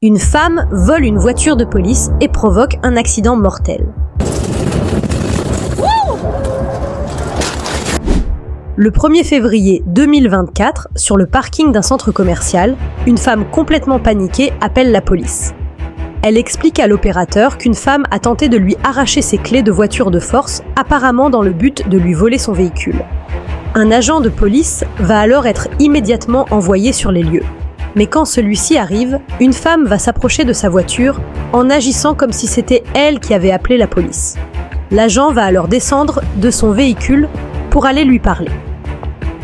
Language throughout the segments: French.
Une femme vole une voiture de police et provoque un accident mortel. Le 1er février 2024, sur le parking d'un centre commercial, une femme complètement paniquée appelle la police. Elle explique à l'opérateur qu'une femme a tenté de lui arracher ses clés de voiture de force, apparemment dans le but de lui voler son véhicule. Un agent de police va alors être immédiatement envoyé sur les lieux. Mais quand celui-ci arrive, une femme va s'approcher de sa voiture en agissant comme si c'était elle qui avait appelé la police. L'agent va alors descendre de son véhicule pour aller lui parler.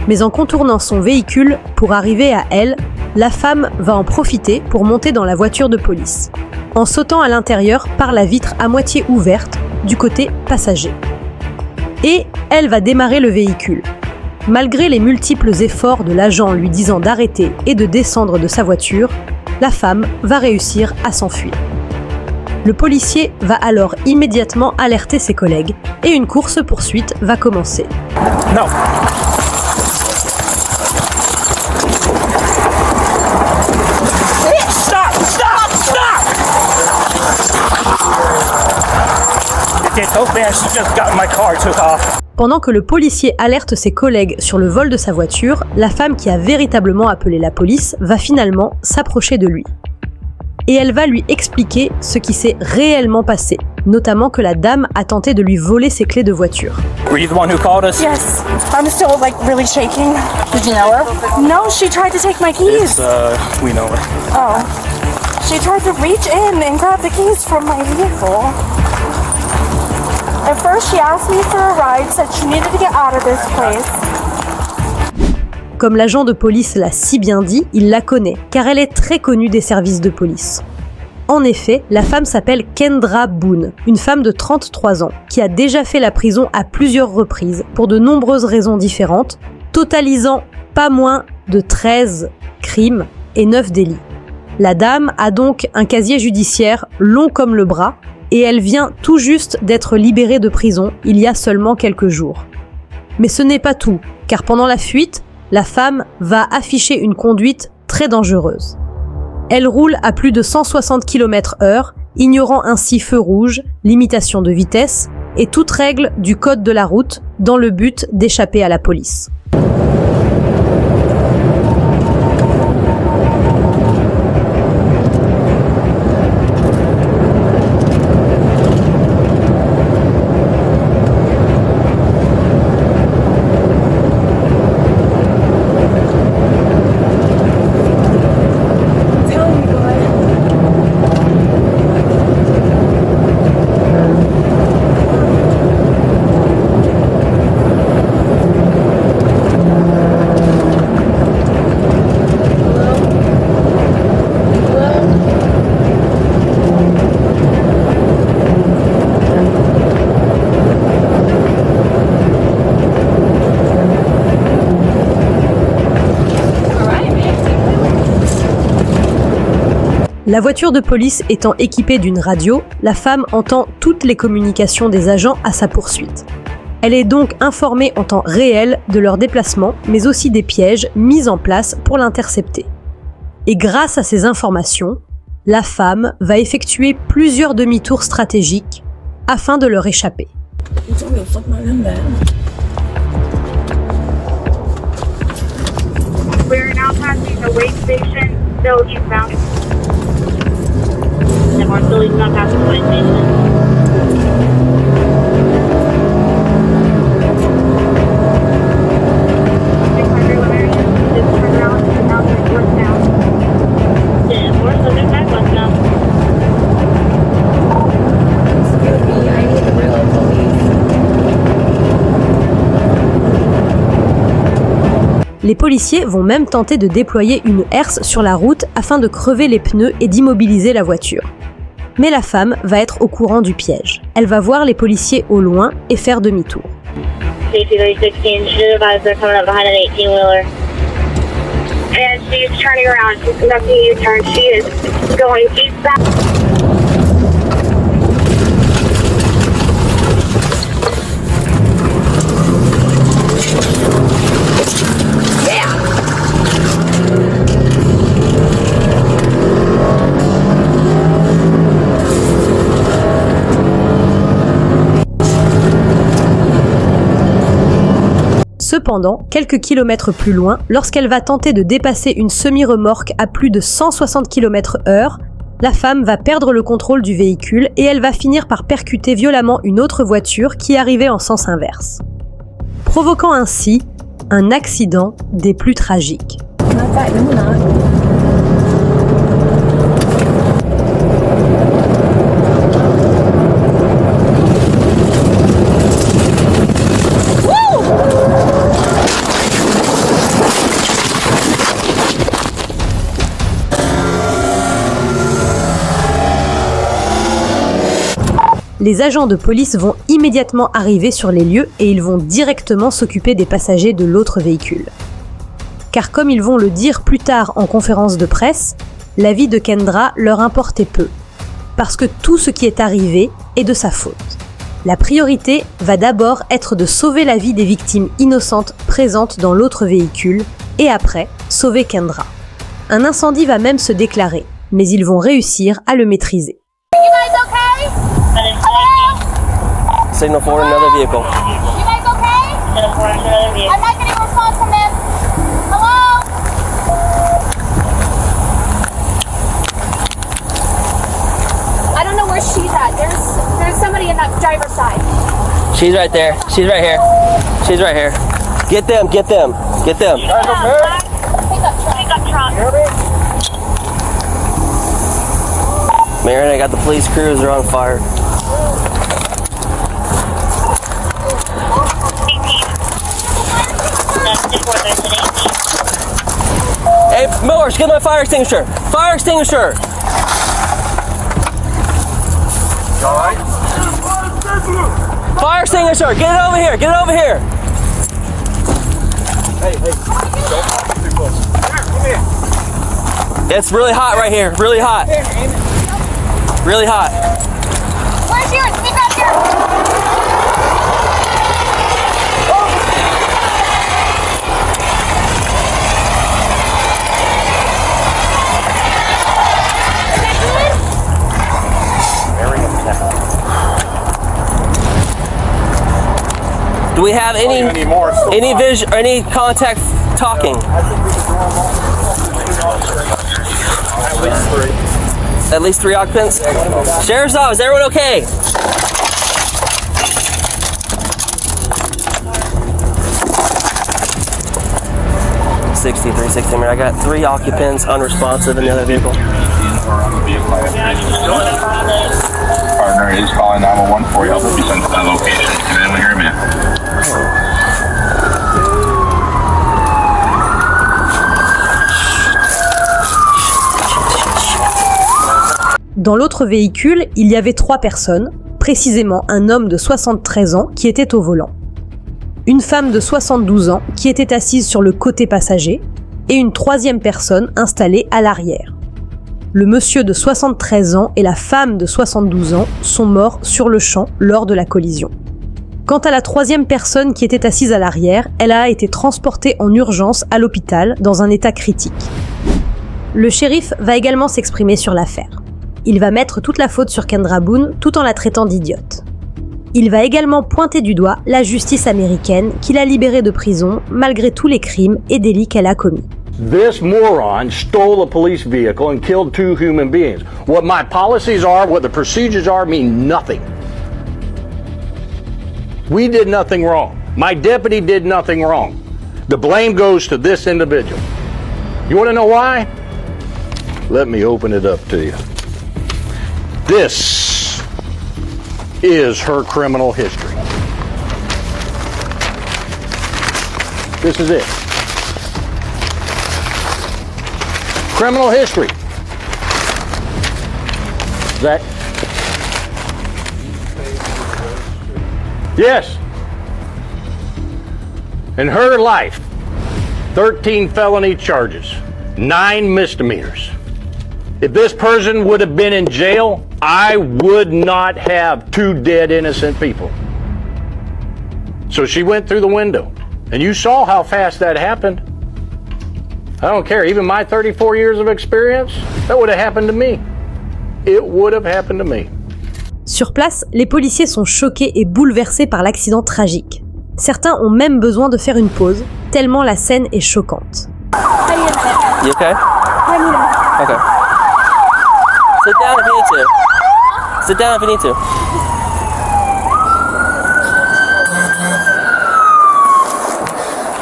Mais en contournant son véhicule pour arriver à elle, la femme va en profiter pour monter dans la voiture de police, en sautant à l'intérieur par la vitre à moitié ouverte du côté passager. Et elle va démarrer le véhicule. Malgré les multiples efforts de l'agent lui disant d'arrêter et de descendre de sa voiture, la femme va réussir à s'enfuir. Le policier va alors immédiatement alerter ses collègues et une course-poursuite va commencer. Non. Pendant que le policier alerte ses collègues sur le vol de sa voiture, la femme qui a véritablement appelé la police va finalement s'approcher de lui. Et elle va lui expliquer ce qui s'est réellement passé, notamment que la dame a tenté de lui voler ses clés de voiture. Were you the one who called us? Yes, I'm still really shaking. Did you know her? No, she tried to take my keys. We know her. Oh, she tried to reach in and grab the keys from my vehicle. At first, she asked me for a ride, said she needed to get out of this place. Comme l'agent de police l'a si bien dit, il la connaît, car elle est très connue des services de police. En effet, la femme s'appelle Kendra Boone, une femme de 33 ans, qui a déjà fait la prison à plusieurs reprises, pour de nombreuses raisons différentes, totalisant pas moins de 13 crimes et 9 délits. La dame a donc un casier judiciaire long comme le bras, et elle vient tout juste d'être libérée de prison il y a seulement quelques jours. Mais ce n'est pas tout, car pendant la fuite, la femme va afficher une conduite très dangereuse. Elle roule à plus de 160 km/h, ignorant ainsi feu rouge, limitation de vitesse et toute règle du code de la route dans le but d'échapper à la police. La voiture de police étant équipée d'une radio, la femme entend toutes les communications des agents à sa poursuite. Elle est donc informée en temps réel de leur déplacement, mais aussi des pièges mis en place pour l'intercepter. Et grâce à ces informations, la femme va effectuer plusieurs demi-tours stratégiques afin de leur échapper. We're now passing the Wake Station, still eastbound. And we're still eastbound past the Wake Station. Les policiers vont même tenter de déployer une herse sur la route afin de crever les pneus et d'immobiliser la voiture. Mais la femme va être au courant du piège. Elle va voir les policiers au loin et faire demi-tour. Safety 316, should advise they're coming up behind an 18-wheeler. And she's turning around. She's conducting a U-turn. She is going eastbound. Cependant, quelques kilomètres plus loin, lorsqu'elle va tenter de dépasser une semi-remorque à plus de 160 km/h, la femme va perdre le contrôle du véhicule et elle va finir par percuter violemment une autre voiture qui arrivait en sens inverse, provoquant ainsi un accident des plus tragiques. Les agents de police vont immédiatement arriver sur les lieux et ils vont directement s'occuper des passagers de l'autre véhicule. Car comme ils vont le dire plus tard en conférence de presse, la vie de Kendra leur importait peu, parce que tout ce qui est arrivé est de sa faute. La priorité va d'abord être de sauver la vie des victimes innocentes présentes dans l'autre véhicule et après, sauver Kendra. Un incendie va même se déclarer, mais ils vont réussir à le maîtriser. Signal for another vehicle. You guys okay? I'm not getting a response from them. Hello? I don't know where she's at. There's somebody in that driver's side. She's right there. She's right here. She's right here. Get them, get them, get them. Pickup truck. Marin, I got the police crews, they're on fire. Hey, Millers, get my fire extinguisher! Fire extinguisher! Alright? Fire extinguisher! Get it over here! Get it over here! Hey, don't talk too close. Here, come here. It's really hot right here. Really hot. Really hot. Where's yours? Get back here. Do we have any vision, any contact talking? At least three occupants? Sheriff's office, everyone okay? I got 3 occupants unresponsive in the other vehicle. Partner is calling 911 for you. Help will be sent to that location. Can anyone hear me? Dans l'autre véhicule, il y avait 3 personnes, précisément un homme de 73 ans qui était au volant, une femme de 72 ans qui était assise sur le côté passager et une 3e personne installée à l'arrière. Le monsieur de 73 ans et la femme de 72 ans sont morts sur le champ lors de la collision. Quant à la 3e personne qui était assise à l'arrière, elle a été transportée en urgence à l'hôpital dans un état critique. Le shérif va également s'exprimer sur l'affaire. Il va mettre toute la faute sur Kendra Boone tout en la traitant d'idiote. Il va également pointer du doigt la justice américaine qui l'a libérée de prison malgré tous les crimes et délits qu'elle a commis. This moron stole a police vehicle and killed 2 human beings. What my policies are, what the procedures are, mean nothing. We did nothing wrong. My deputy did nothing wrong. The blame goes to this individual. You want to know why? Let me open it up to you. This is her criminal history. This is it. Criminal history. That? Yes. In her life, 13 felony charges, 9 misdemeanors. If this person would have been in jail, I would not have 2 dead innocent people. So she went through the window, and you saw how fast that happened. I don't care, even my 34 years of experience, that would have happened to me. It would have happened to me. Sur place, les policiers sont choqués et bouleversés par l'accident tragique. Certains ont même besoin de faire une pause, tellement la scène est choquante. You okay? Okay. Sit down if you need to. Sit down if you need to.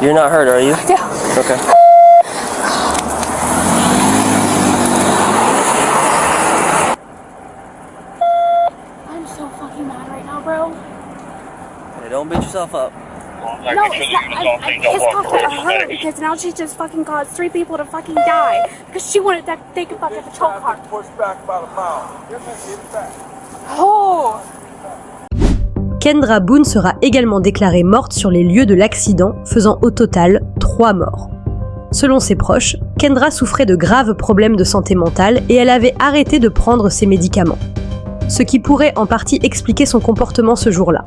You're not hurt, are you? Yeah. Okay. I'm so fucking mad right now, bro. Hey, don't beat yourself up. No, it's not. I'm pissed off at her because now she just fucking caused 3 people to fucking die because she wanted to take a fucking patrol car. Oh! Kendra Boone sera également déclarée morte sur les lieux de l'accident, faisant au total 3 morts. Selon ses proches, Kendra souffrait de graves problèmes de santé mentale et elle avait arrêté de prendre ses médicaments. Ce qui pourrait en partie expliquer son comportement ce jour-là.